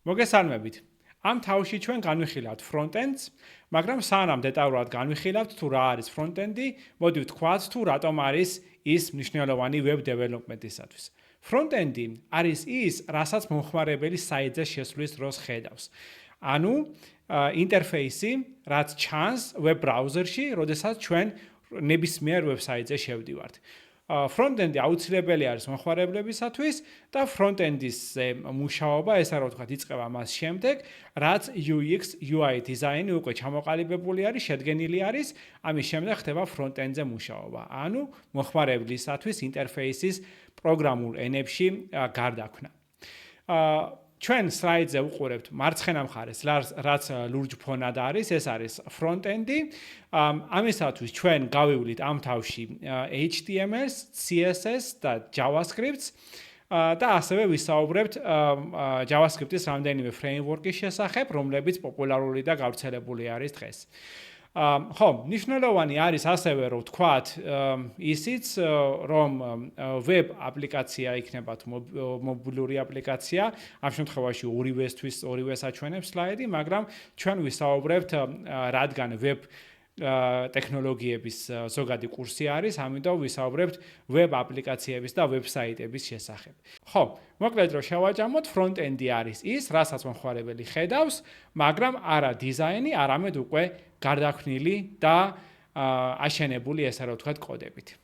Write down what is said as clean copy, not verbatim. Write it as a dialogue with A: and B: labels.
A: მოგესალმებით. Am თავში ჩვენ განვიხილავთ front-ends, მაგრამ სანამ დეტალურად განვიხილავთ თუ რა არის front-end-ი, მოდი ვთქვათ თუ რატომ არის ის მნიშვნელოვანი web development-ისათვის. Front-end-ი არის ის, რასაც მომხმარებელი საიტზე შესვლის დროს ხედავს. ანუ ინტერფეისი, რაც ჩანს web browser-ში, როდესაც ჩვენ ნებისმიერ website-ზე შევდივართ. Front-end-ი აუცილებელი არის მომხმარებლებისათვის და front-end-ის მუშაობა, ესე რა ვთქვათ, იწყება მას შემდეგ, რაც UX, UI დიზაინი უკვე ჩამოყალიბებული არის, შედგენილი არის, ამის შემდეგ ხდება front-end-ზე მუშაობა. ანუ მომხმარებლისათვის ინტერფეისის პროგრამულ ენებში გარდაქმნა. ჩვენ სლაიდზე უყურებთ მარცხენა მხარეს, რაც ლურჯ ფონად არის, ეს არის front-end-ი. ამისათვის ჩვენ გავივლით ამ თავში HTML-ს, CSS და JavaScript-ს და ასევე ვისაუბრებთ JavaScript-ის რამდენიმე framework-ის შესახებ, რომლებიც პოპულარული და გავრცელებული არის დღეს. ხო, მნიშვნელოვანი არის ასევე რომ ვთქვათ ისიც, რომ web აპლიკაცია იქნება თუ მობილური აპლიკაცია, ამ შემთხვევაში ორივეს აჩვენებს სლაიდი, მაგრამ ჩვენ ვისაუბრებთ რადგან web ტექნოლოგიების ზოგადი კურსი არის, ამიტომ ვისაუბრებთ web აპლიკაციების და ვებსაიტების შესახებ. ხო, მოკლედ რომ შევაჯამოთ, front-end-ი არის ის, რასაც მომხმარებელი ხედავს, მაგრამ არა დიზაინი, არამედ უკვე გარდაქმნილი და აშენებული, ესე რა ვთქვათ, კოდებით.